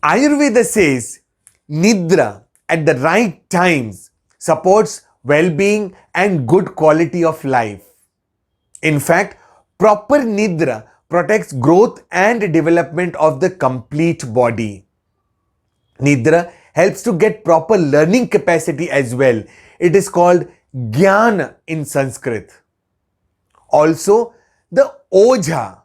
Ayurveda says Nidra at the right times supports well-being and good quality of life. In fact, proper Nidra protects growth and development of the complete body. Nidra helps to get proper learning capacity as well. It is called Jnana in Sanskrit. Also, the Ojha,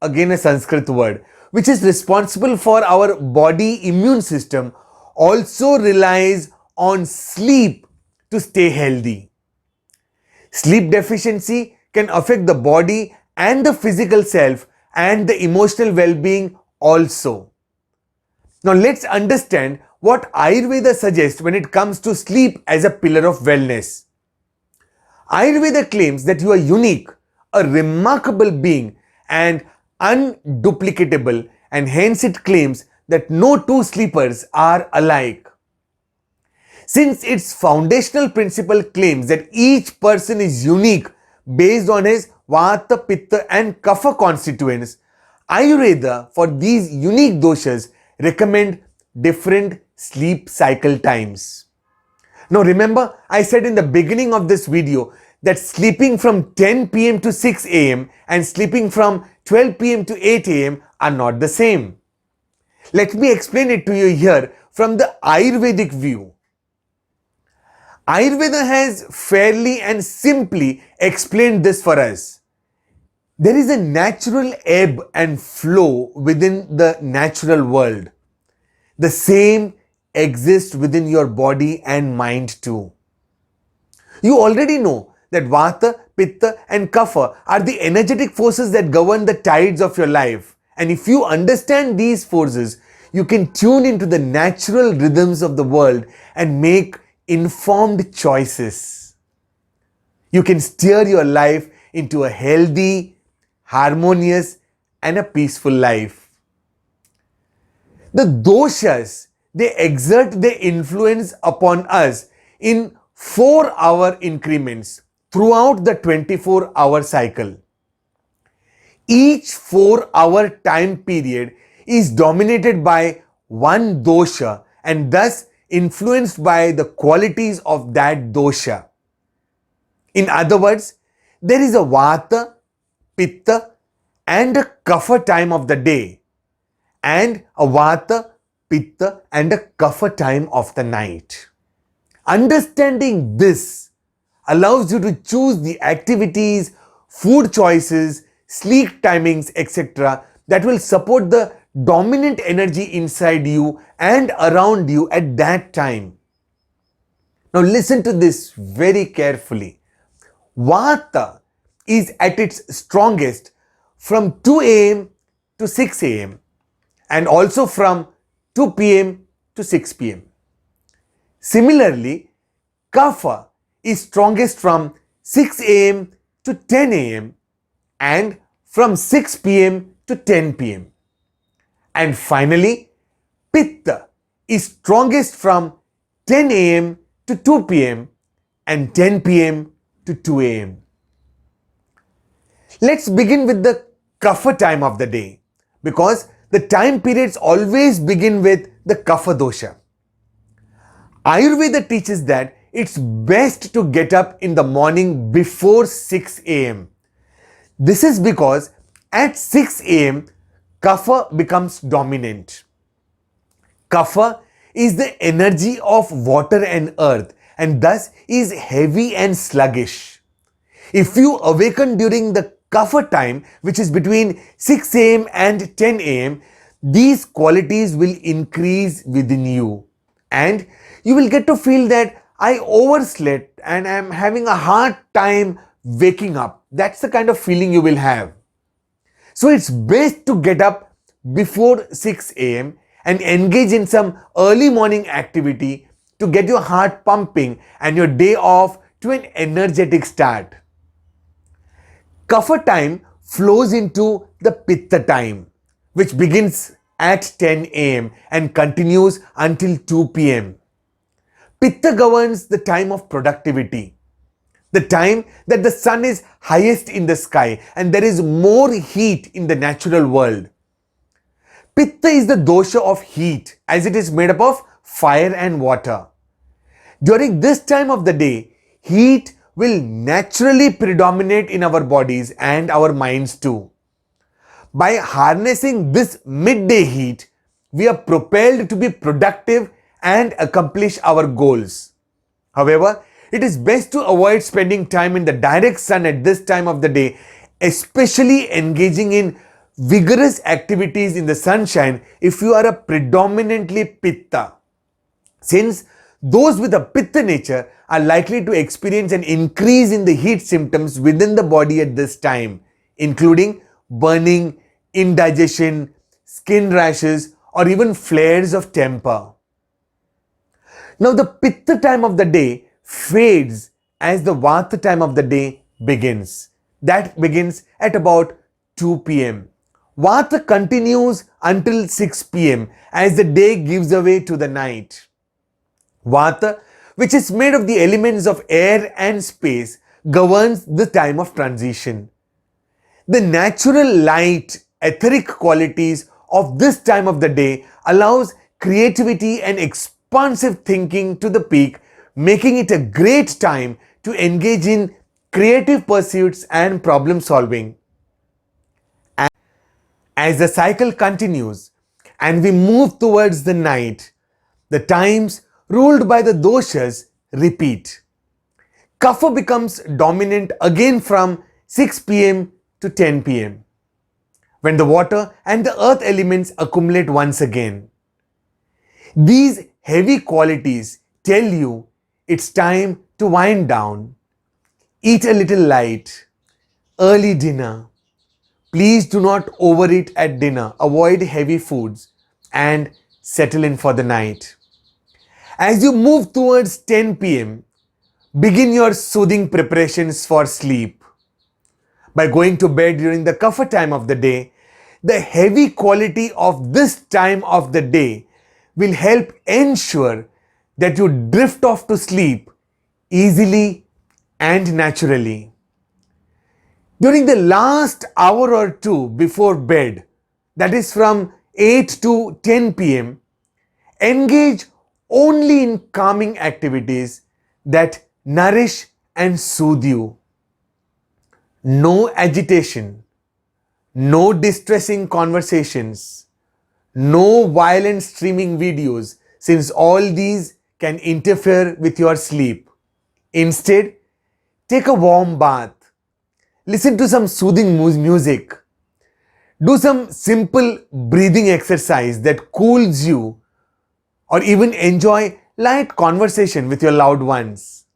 again a Sanskrit word, which is responsible for our body immune system, also relies on sleep to stay healthy. Sleep deficiency can affect the body and the physical self and the emotional well-being also. Now let's understand what Ayurveda suggests when it comes to sleep as a pillar of wellness. Ayurveda claims that you are unique, a remarkable being and unduplicatable, and hence it claims that no two sleepers are alike. Since its foundational principle claims that each person is unique based on his Vata, Pitta and Kapha constituents, Ayurveda for these unique doshas recommend different sleep cycle times. Now remember, I said in the beginning of this video that sleeping from 10 pm to 6 am and sleeping from 12 pm to 8 am are not the same. Let me explain it to you here from the Ayurvedic view. Ayurveda has fairly and simply explained this for us. There is a natural ebb and flow within the natural world. The same exists within your body and mind too. You already know that Vata, Pitta and Kapha are the energetic forces that govern the tides of your life. And if you understand these forces, you can tune into the natural rhythms of the world and make informed choices. You can steer your life into a healthy, harmonious and a peaceful life. The doshas, they exert their influence upon us in 4-hour increments throughout the 24-hour cycle. Each 4-hour time period is dominated by one dosha and thus influenced by the qualities of that dosha. In other words, there is a Vata, Pitta and a Kapha time of the day and a Vata, Pitta and a Kapha time of the night. Understanding this allows you to choose the activities, food choices, sleep timings, etc. that will support the dominant energy inside you and around you at that time. Now listen to this very carefully. Vata is at its strongest from 2 am to 6 am and also from 2 pm to 6 pm. Similarly, Kapha is strongest from 6 am to 10 am and from 6 pm to 10 pm. And finally, Pitta is strongest from 10 am to 2 pm and 10 pm to 2 am. Let's begin with the Kapha time of the day because the time periods always begin with the Kapha dosha. Ayurveda teaches that it's best to get up in the morning before 6 am. This is because at 6 am, Kapha becomes dominant. Kapha is the energy of water and earth and thus is heavy and sluggish. If you awaken during the Kapha time, which is between 6 am and 10 am, these qualities will increase within you and you will get to feel that I overslept and I am having a hard time waking up. That's the kind of feeling you will have. So it's best to get up before 6 am and engage in some early morning activity to get your heart pumping and your day off to an energetic start. Kapha time flows into the Pitta time, which begins at 10 am and continues until 2 pm. Pitta governs the time of productivity, the time that the sun is highest in the sky and there is more heat in the natural world. Pitta is the dosha of heat as it is made up of fire and water. During this time of the day, heat will naturally predominate in our bodies and our minds too. By harnessing this midday heat, we are propelled to be productive and accomplish our goals. However, it is best to avoid spending time in the direct sun at this time of the day, especially engaging in vigorous activities in the sunshine if you are a predominantly Pitta, since those with a Pitta nature are likely to experience an increase in the heat symptoms within the body at this time, including burning, indigestion, skin rashes, or even flares of temper. Now the Pitta time of the day fades as the Vata time of the day begins. That begins at about 2 p.m. Vata continues until 6 p.m. as the day gives way to the night. Vata, which is made of the elements of air and space, governs the time of transition. The natural light, etheric qualities of this time of the day allows creativity and expansive thinking to the peak, making it a great time to engage in creative pursuits and problem solving. As the cycle continues and we move towards the night, the times ruled by the doshas repeat. Kapha becomes dominant again from 6 p.m. to 10 p.m. when the water and the earth elements accumulate once again. These heavy qualities tell you it's time to wind down, eat a little light, early dinner. Please do not overeat at dinner, avoid heavy foods, and settle in for the night. As you move towards 10 p.m., begin your soothing preparations for sleep. By going to bed during the Kapha time of the day, the heavy quality of this time of the day will help ensure that you drift off to sleep easily and naturally. During the last hour or two before bed, that is from 8 to 10 p.m., engage only in calming activities that nourish and soothe you. No agitation, no distressing conversations, no violent streaming videos, since all these can interfere with your sleep. Instead, take a warm bath, listen to some soothing music, do some simple breathing exercise that cools you, or even enjoy light conversation with your loved ones.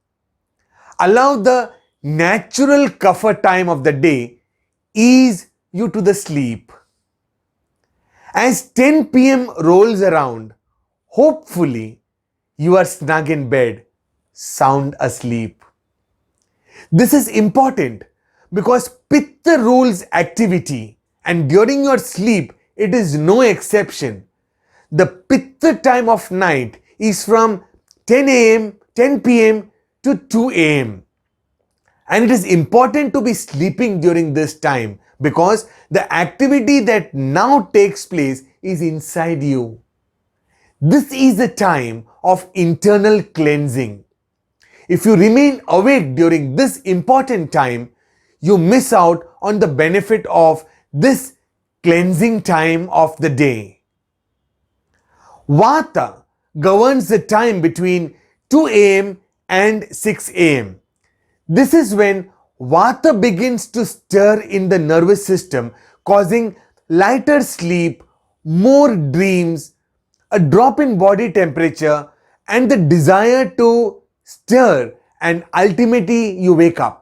Allow the natural Kapha time of the day ease you to the sleep. As 10 p.m. rolls around, hopefully you are snug in bed, sound asleep. This is important because Pitta rules activity, and during your sleep it is no exception. The Pitta time of night is from 10 p.m. to 2 a.m. And it is important to be sleeping during this time because the activity that now takes place is inside you. This is the time of internal cleansing. If you remain awake during this important time, you miss out on the benefit of this cleansing time of the day. Vata governs the time between 2 a.m. and 6 a.m. This is when Vata begins to stir in the nervous system, causing lighter sleep, more dreams, a drop in body temperature, and the desire to stir, and ultimately you wake up.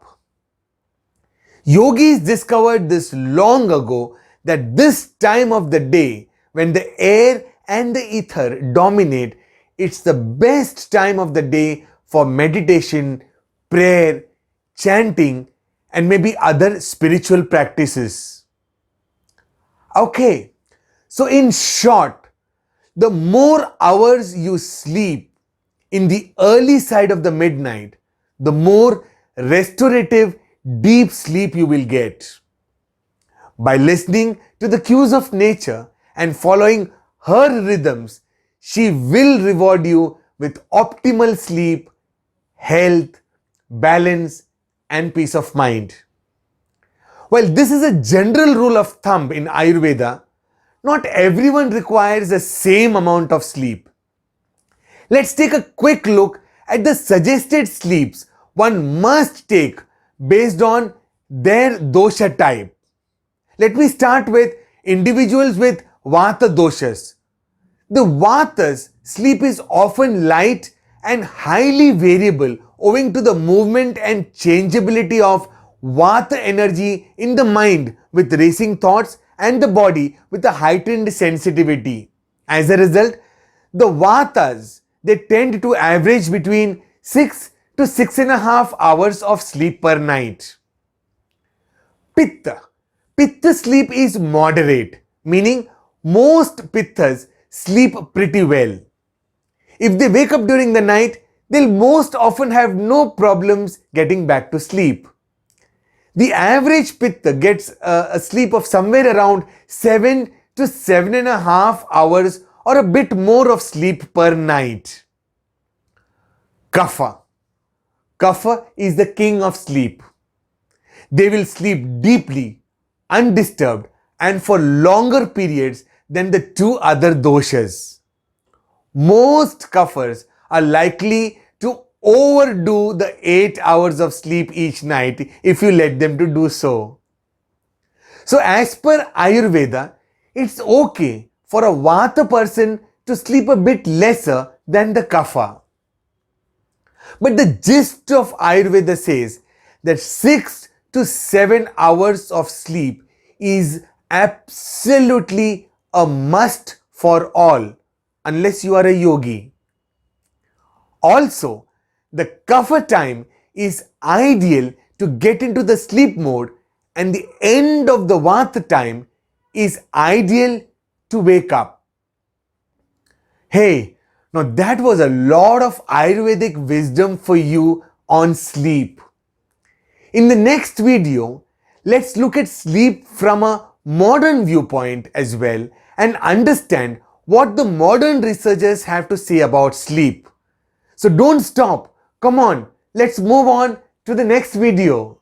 Yogis discovered this long ago that this time of the day, when the air and the ether dominate, it's the best time of the day for meditation, prayer, chanting, and maybe other spiritual practices. Okay, so in short, the more hours you sleep in the early side of the midnight, the more restorative, deep sleep you will get. By listening to the cues of nature and following her rhythms, she will reward you with optimal sleep, health, balance, and peace of mind. Well, this is a general rule of thumb in Ayurveda. Not everyone requires the same amount of sleep. Let's take a quick look at the suggested sleeps one must take based on their dosha type. Let me start with individuals with Vata Doshas. The Vatas sleep is often light and highly variable owing to the movement and changeability of Vata energy in the mind with racing thoughts and the body with a heightened sensitivity. As a result, the Vatas, they tend to average between 6 to 6.5 hours of sleep per night. Pitta. Pitta sleep is moderate, meaning most Pittas sleep pretty well. If they wake up during the night, they'll most often have no problems getting back to sleep. The average Pitta gets a sleep of somewhere around 7 to 7.5 hours or a bit more of sleep per night. Kapha. Kapha is the king of sleep. They will sleep deeply, undisturbed, and for longer periods than the two other doshas. Most Kaphas are likely to overdo the 8 hours of sleep each night if you let them to do so. So as per Ayurveda, it's okay for a Vata person to sleep a bit lesser than the Kapha. But the gist of Ayurveda says that 6 to 7 hours of sleep is absolutely a must for all, unless you are a yogi. Also, the Kapha time is ideal to get into the sleep mode, and the end of the Vata time is ideal to wake up. Hey, now that was a lot of Ayurvedic wisdom for you on sleep. In the next video, let's look at sleep from a modern viewpoint as well and understand what the modern researchers have to say about sleep. So don't stop. Come on, let's move on to the next video.